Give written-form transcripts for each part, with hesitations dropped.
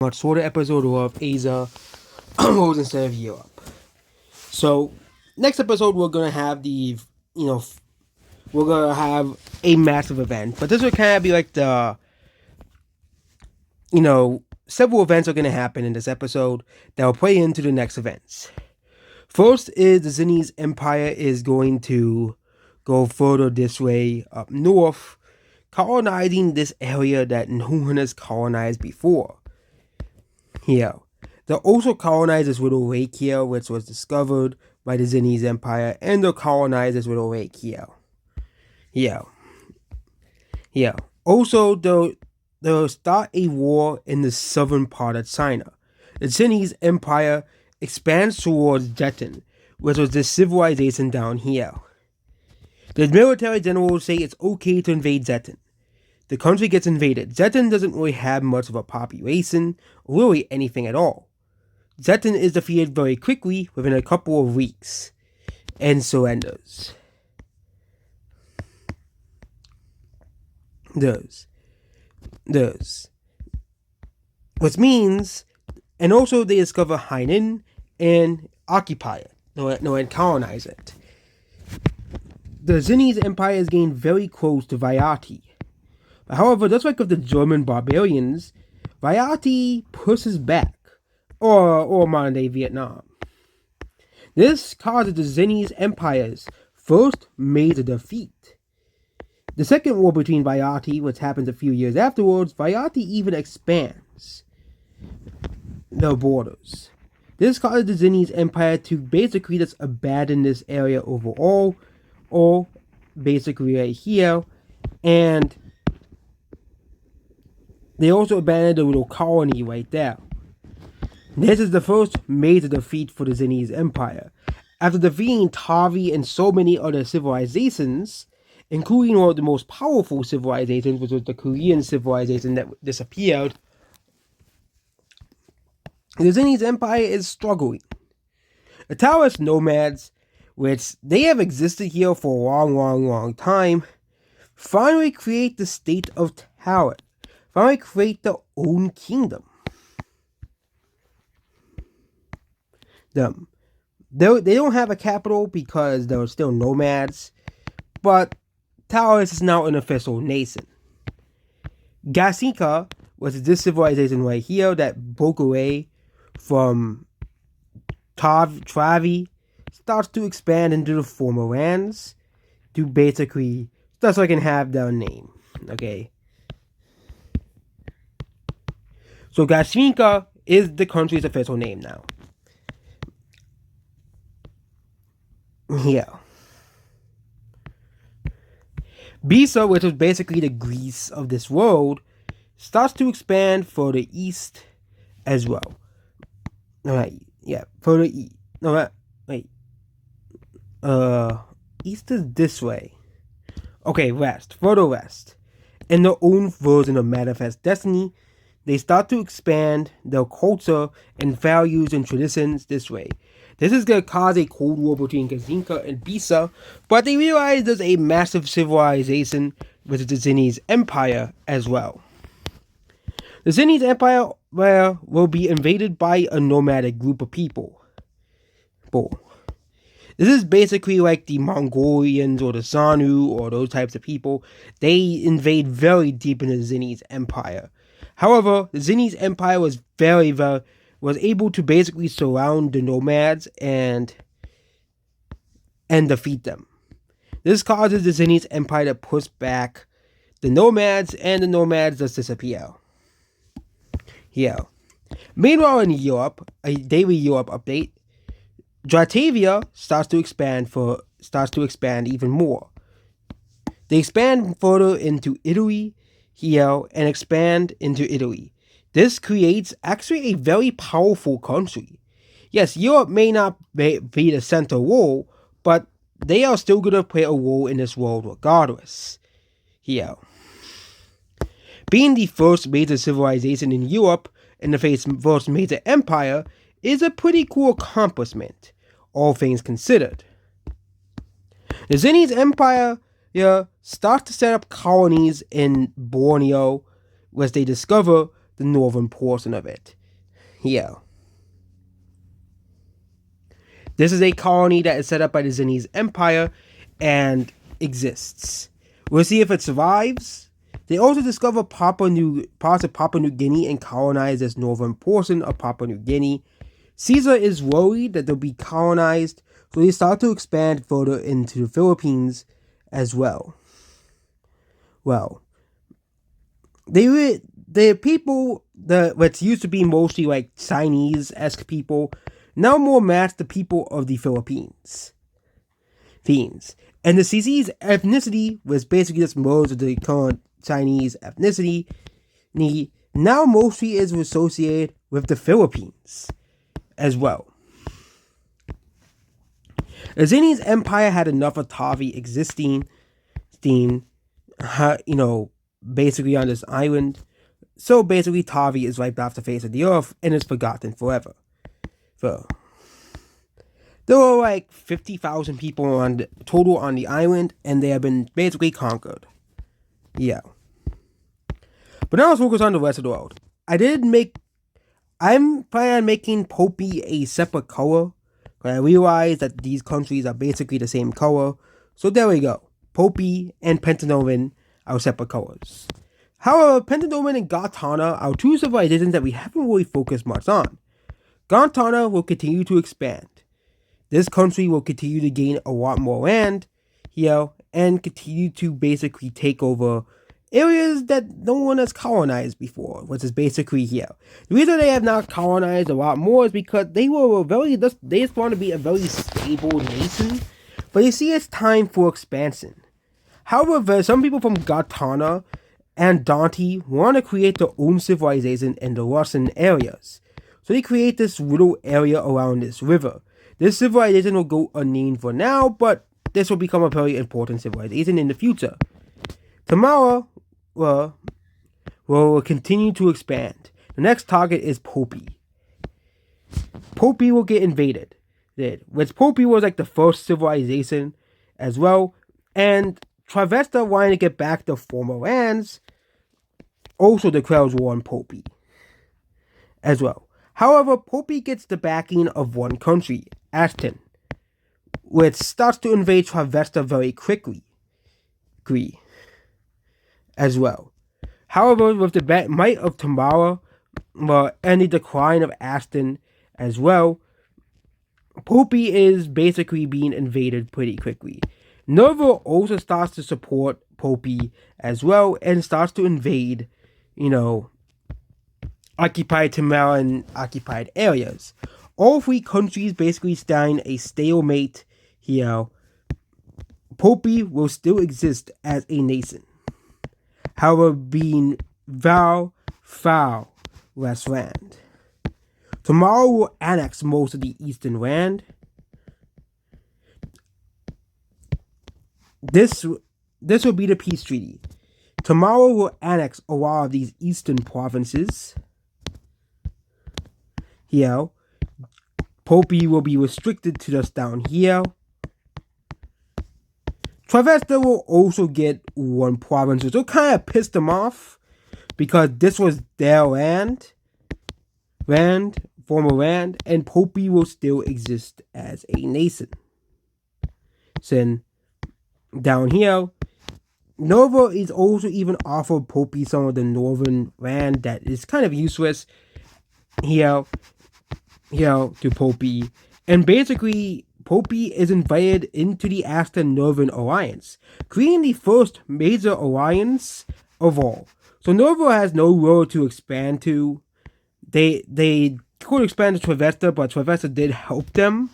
much shorter episode of Asia Rose instead of Europe. So next episode we're gonna have we're gonna have a massive event, but this will kind of be like the several events are gonna happen in this episode that will play into the next events. First is the Zenese Empire is going to go further this way up north, colonizing this area that no one has colonized before. Here. They'll also colonize this little lake here, which was discovered by the Zenese Empire, and they'll colonize this little lake here. Yeah. Also, they'll start a war in the southern part of China. The Zenese Empire expands towards Jetton, which was this civilization down here. The military generals say it's okay to invade Jetton. The country gets invaded. Jetton doesn't really have much of a population, or really anything at all. Jetton is defeated very quickly within a couple of weeks, and surrenders. Which means, and also they discover Hainan and occupy it, and colonize it. The Zenese Empire is getting very close to Vayati. However, just like with the German barbarians, Vayati pushes back, or modern-day Vietnam. This causes the Zenese Empire's first major defeat. The second war between Vayati, which happens a few years afterwards, Vayati even expands their borders. This causes the Zenese Empire to basically just abandon this area overall, or basically right here, and they also abandoned a little colony right there. This is the first major defeat for the Zenese Empire. After defeating Tavi and so many other civilizations, including one of the most powerful civilizations, which was the Korean civilization that disappeared, the Zenese Empire is struggling. The Taoist nomads, which they have existed here for a long time, finally create the state of Tao. Finally create their own kingdom. They don't have a capital because they're still nomads, but Taoist is now an official nation. Gasika was this civilization right here that broke away from Travi, starts to expand into the former lands to basically, just so I can have their name, okay? So Gasvinka is the country's official name now. Yeah. Bisa, which was basically the Greece of this world, starts to expand further east as well. Alright, yeah, further east. No, wait. East is this way. Okay, west, further west. In their own version of Manifest Destiny, they start to expand their culture and values and traditions this way. This is going to cause a cold war between Gazinka and Bisa, but they realize there's a massive civilization with the Zenese Empire as well. The Zenese Empire will be invaded by a nomadic group of people. This is basically like the Mongolians or the Zanu or those types of people. They invade very deep into the Zenese Empire. However, the Zenese Empire was was able to basically surround the nomads and defeat them. This causes the Zenese Empire to push back the nomads, and the nomads just disappear. Here. Meanwhile, in Europe, a daily Europe update, Dratavia starts to expand even more. They expand further into Italy here and expand into Italy. This creates actually a very powerful country. Yes, Europe may not be the center role, but they are still going to play a role in this world regardless. Here. Being the first major civilization in Europe and the first major empire is a pretty cool accomplishment, all things considered. The Zenese Empire starts to set up colonies in Borneo, as they discover the northern portion of it. Here. This is a colony that is set up by the Zenese Empire and exists. We'll see if it survives. They also discover parts of Papua New Guinea and colonize this northern portion of Papua New Guinea. Caesar is worried that they'll be colonized, so they start to expand further into the Philippines as well. Well, the people what used to be mostly like Chinese-esque people now more match the people of the Philippines. And the Zenese ethnicity was basically just merged with the current Chinese ethnicity. Now mostly is associated with the Philippines as well. The Zenese Empire had enough of Tavi existing, basically on this island. So basically Tavi is wiped off the face of the earth and is forgotten forever. So, there were like 50,000 people total on the island, and they have been basically conquered. Yeah. But now let's focus on the rest of the world. I'm planning on making Popey a separate color. I realize that these countries are basically the same color. So there we go. Popey and Pentanovan are separate colors. However, Pentanovan and Gartana are two civilizations that we haven't really focused much on. Gartana will continue to expand. This country will continue to gain a lot more land here and continue to basically take over areas that no one has colonized before, which is basically here. The reason they have not colonized a lot more is because they just want to be a very stable nation, but they see it's time for expansion. However, some people from Gartana and Dante want to create their own civilization in the Russian areas. So they create this little area around this river. This civilization will go unnamed for now, but this will become a very important civilization in the future. Tamara will continue to expand. The next target is Popey. Popey will get invaded. Which Popey was like the first civilization as well. And Travesta wanting to get back the former lands also declares war on Popey as well. However, Popey gets the backing of one country, Ashton, which starts to invade Travesta very quickly as well. However, with the might of Tamara and the decline of Ashton as well, Popey is basically being invaded pretty quickly. Nerva also starts to support Popey as well and starts to invade, occupied Tamara and occupied areas. All three countries basically sign a stalemate here. Popey will still exist as a nation. However, being far less land. Tamara will annex most of the eastern land. This will be the peace treaty. Tamara will annex a lot of these eastern provinces. Here, Popey will be restricted to just down here. Travesta will also get one province, which will kind of piss them off because this was their former land, and Popey will still exist as a nation. So down here, Nova is also even offered Popey some of the northern land that is kind of useless here to Popey. And basically, Popey is invited into the Ashton Northern Alliance, creating the first major alliance of all. So Nova has nowhere to expand to. They could expand to Travesta, but Travesta did help them.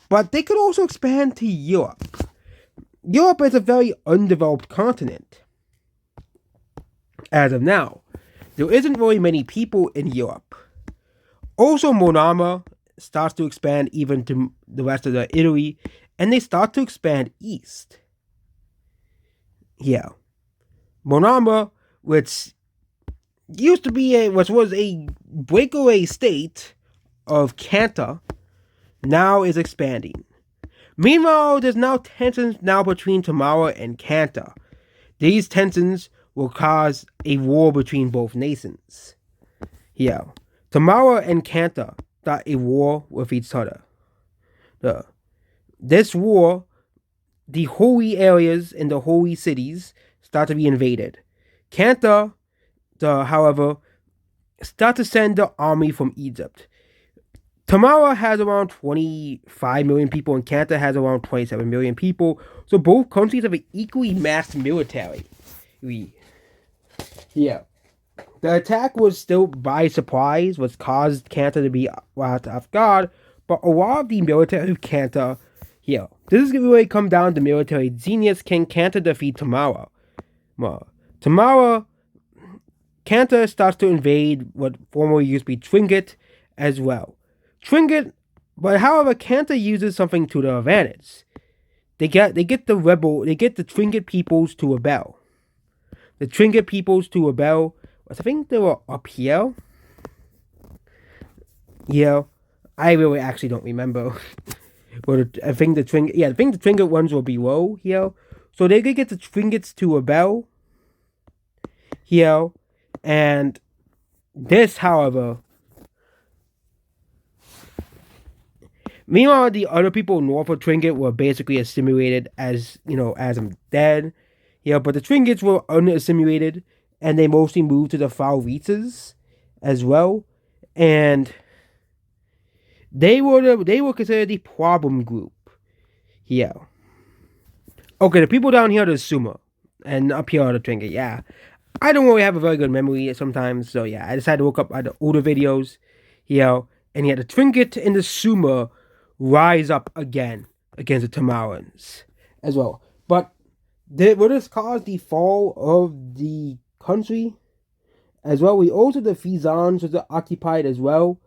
But they could also expand to Europe. Europe is a very undeveloped continent. As of now, there isn't really many people in Europe. Also, Monama starts to expand even to the rest of the Italy, and they start to expand east. Yeah. Monama, which used to be which was a breakaway state of Kanta, now is expanding. Meanwhile, there's now tensions between Tamara and Kanta. These tensions will cause a war between both nations Yeah. Tamara and Kanta start a war with each other. This war, the holy areas and the holy cities start to be invaded. Kanta, however, start to send the army from Egypt. Tamara has around 25 million people and Kanta has around 27 million people. So both countries have an equally massed military. Yeah. The attack was still by surprise, which caused Kanta to be off guard, but a lot of the military of Kanta, this is going to really come down to military genius. Can Kanta defeat Tamara? Tamara, Kanta starts to invade what formerly used to be Trinket as well. But however, Kanta uses something to their advantage. They get the Trinket peoples to rebel. The Trinket peoples to rebel. I think they were up here. Yeah, I really actually don't remember. But I think the Trinket ones were below here. So they could get the Trinkets to rebel here. And this, however, meanwhile, the other people north of Trinket were basically assimilated as I'm dead. Yeah, but the Trinkets were unassimilated, and they mostly moved to the Fauritas as well. And they were considered the problem group. Yeah. Okay, the people down here are the Sumer, and up here are the Trinket. Yeah. I don't really have a very good memory sometimes, so yeah, I decided to look up the older videos, and the Trinket and the Sumer rise up again against the Tamarans as well. But will this cause the fall of the country as well? We also the Fizans was occupied as well,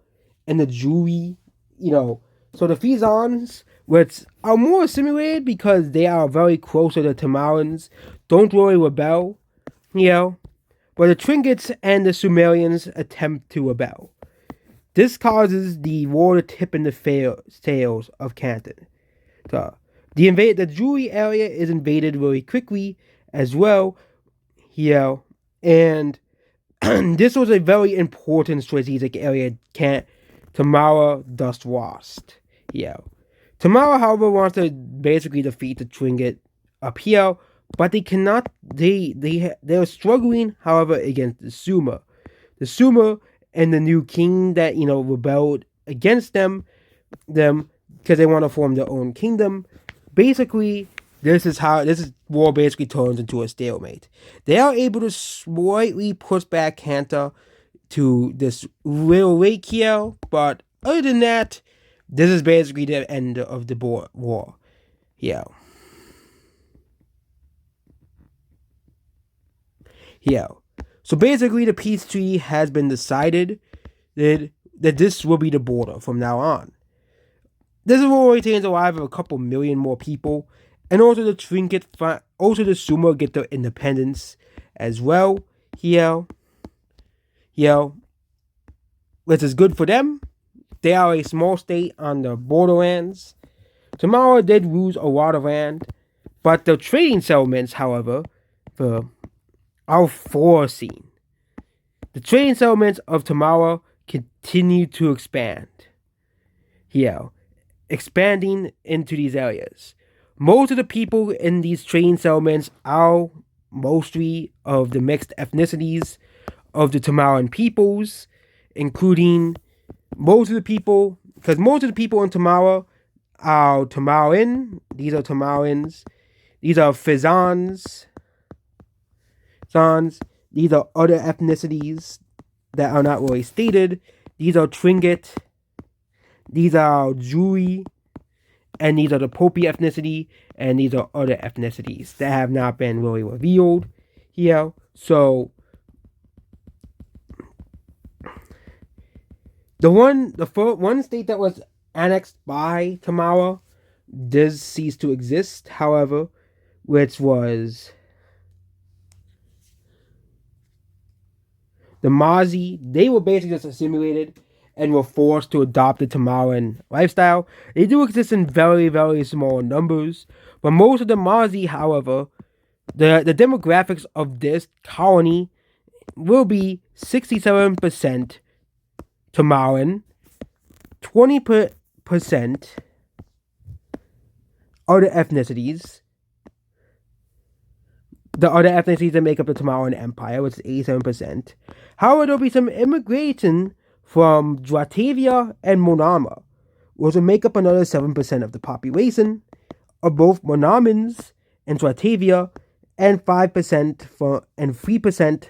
and the Jewry, so the Fizans, which are more assimilated because they are very close to the Tamarans, don't really rebel. But the Trinkets and the Sumerians attempt to rebel. This causes the war to tip in the sails of Canton. The Jewry area is invaded very quickly as well. And this was a very important strategic area Tamara thus lost. Tamara, however, wants to basically defeat the Trinket up here, but they cannot. They're struggling, however, against the Sumer. The Sumer and the new king that rebelled against them because they want to form their own kingdom. Basically, this war basically turns into a stalemate. They are able to slightly push back Kanta to this little lake here, but other than that, this is basically the end of the war. So basically, the peace treaty has been decided that this will be the border from now on. This will retain the lives of a couple million more people, and also the Sumer get their independence as well. Which is good for them. They are a small state on the borderlands. Tamara did lose a lot of land, but the trading settlements, however, are flourishing. The trading settlements of Tamara continue to expand. Expanding into these areas. Most of the people in these trading settlements are mostly of the mixed ethnicities of the Tamaran peoples, including most of the people in Tamara are Tamaran. These are Tamarans. These are Fizans. These are other ethnicities that are not really stated. These are Trinket. These are Jewry. And these are the Popi ethnicity. And these are other ethnicities that have not been really revealed here. So the one state that was annexed by Tamara does cease to exist, however, which was the Mazi. They were basically just assimilated and were forced to adopt the Tamaran lifestyle. They do exist in very, very small numbers, but most of the Mazi, however, the demographics of this colony will be 67% Tamaran, 20% other ethnicities. The other ethnicities that make up the Tamaran Empire, which is 87%. However, there'll be some immigration from Dratavia and Monama, which will make up another 7% of the population of both Monamans and Dratavia, and 5% and 3%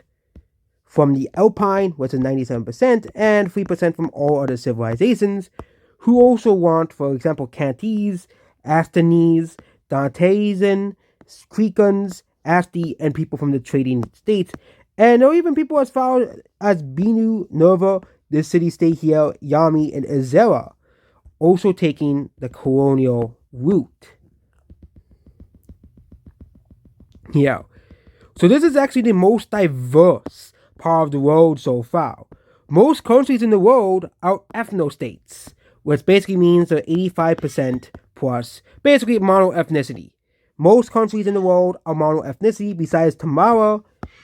from the Alpine, which is 97%, and 3% from all other civilizations, who also want, for example, Cantese, Astonese, Dantesan, Crecans, Asti, and people from the trading states, and there are even people as far as Binu, Nerva, the city-state here, Yami, and Azera, also taking the colonial route. Yeah. So this is actually the most diverse part of the world so far. Most countries in the world are ethnostates, which basically means they're 85% plus, basically mono-ethnicity. Most countries in the world are mono-ethnicity besides Tamara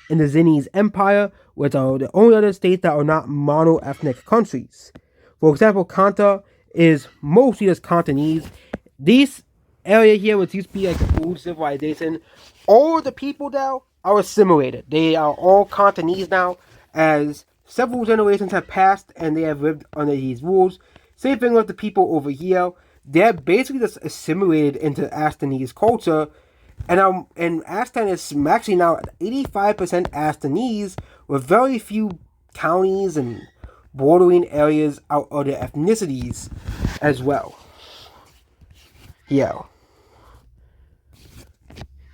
and the Zenese Empire, which are the only other states that are not mono-ethnic countries. For example, Kanta is mostly just Kantonese. This area here, which used to be like an old civilization, all the people now are assimilated. They are all Kantonese now, as several generations have passed and they have lived under these rules. Same thing with the people over here. They're basically just assimilated into Astonese culture. And Aston is actually now 85% Astonese, with very few counties and bordering areas out other ethnicities as well. Yeah.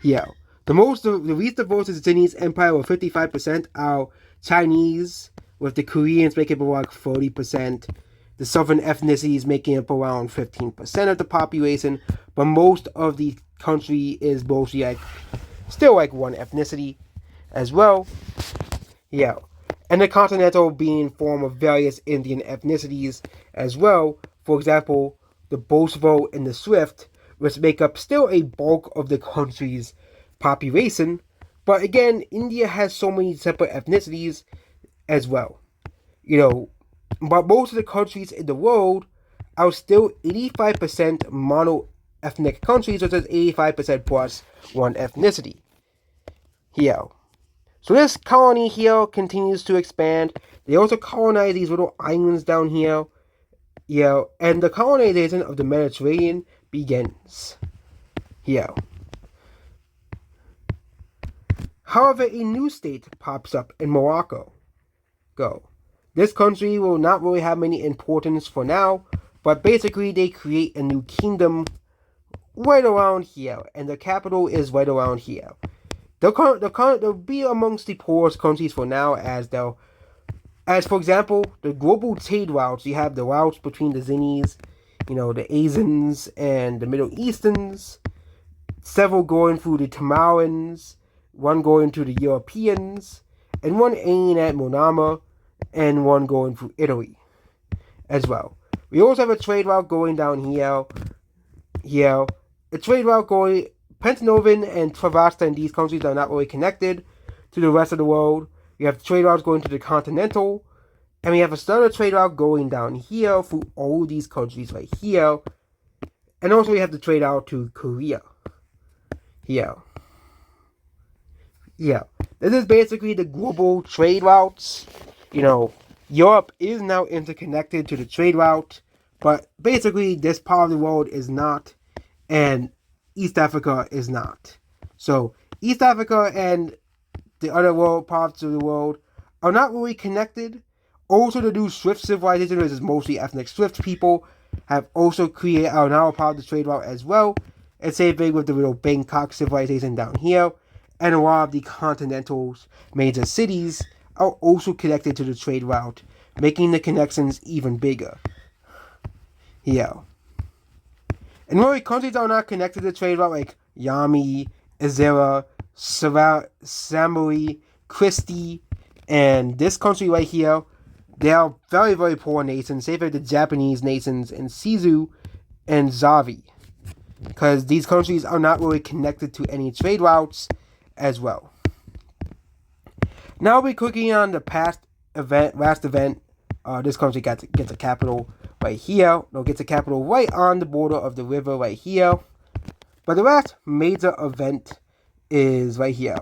The least diverse Zenese Empire, with 55%, are Chinese, with the Koreans making up around 40%. The southern ethnicities making up around 15% of the population, but most of the country is mostly still one ethnicity as well. Yeah. And the continental being formed of various Indian ethnicities as well. For example, the Bosvo and the Swift, which make up still a bulk of the country's population. But again, India has so many separate ethnicities as well. But most of the countries in the world are still 85% mono-ethnic countries, which is 85% plus one ethnicity. Here. So this colony here continues to expand. They also colonize these little islands down here. And the colonization of the Mediterranean begins. Here. However, a new state pops up in Morocco. This country will not really have any importance for now, but basically they create a new kingdom right around here, and the capital is right around here. They'll be amongst the poorest countries for now, as for example, the global trade routes. You have the routes between the Zenese, the Asians and the Middle Easterns, several going through the Tamarans, one going to the Europeans, and one aiming at Monama, and one going through Italy as well. We also have a trade route going down here. A trade route going Pentanovan and Travasta, and these countries are not really connected to the rest of the world. We have trade routes going to the continental, and we have another trade route going down here through all these countries right here. And also we have the trade route to Korea. This is basically the global trade routes. Europe is now interconnected to the trade route, but basically this part of the world is not, and East Africa is not. So East Africa and the other parts of the world are not really connected. Also, the new Swift civilization, which is mostly ethnic Swift people, are now a part of the trade route as well. And same thing with the little Bangkok civilization down here. And a lot of the continental major cities are also connected to the trade route, making the connections even bigger. And really, countries that are not connected to the trade route, like Yami, Azera, Samui, Christie, and this country right here, they are very, very poor nations, save for the Japanese nations in Sizu and Zavi, because these countries are not really connected to any trade routes as well. Now we're clicking on the last event This country gets a capital right here. They'll get the capital right on the border of the river right here. But the last major event is right here.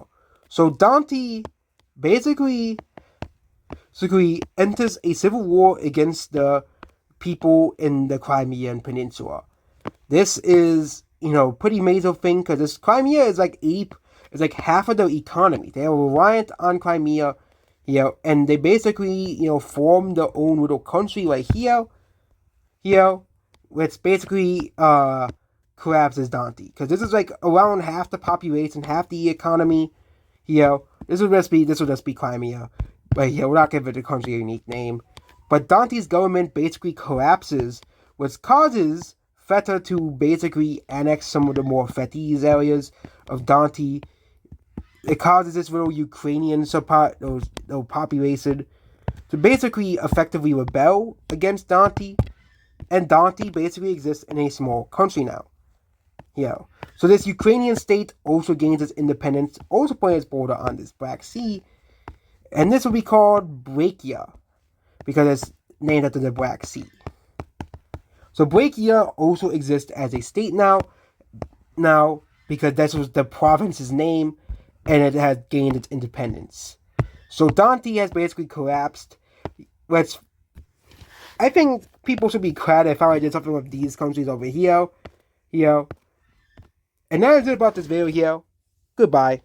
So Dante basically enters a civil war against the people in the Crimean Peninsula. This is, pretty major thing because this Crimea is like half of their economy. They are reliant on Crimea, and they basically, form their own little country right here, which basically collapses Dante. Because this is like around half the population, half the economy. This would just be Crimea. But we're not giving the country a unique name. But Dante's government basically collapses, which causes Feta to basically annex some of the more Fetties areas of Dante. It causes this little Ukrainian population to basically effectively rebel against Dante. And Dante basically exists in a small country now. So this Ukrainian state also gains its independence, also putting its border on this Black Sea. And this will be called Brachia, because it's named after the Black Sea. So Brachia also exists as a state now because this was the province's name, and it has gained its independence. So Dante has basically collapsed. I think people should be glad if I did something with these countries over here. And that is it about this video here. Goodbye.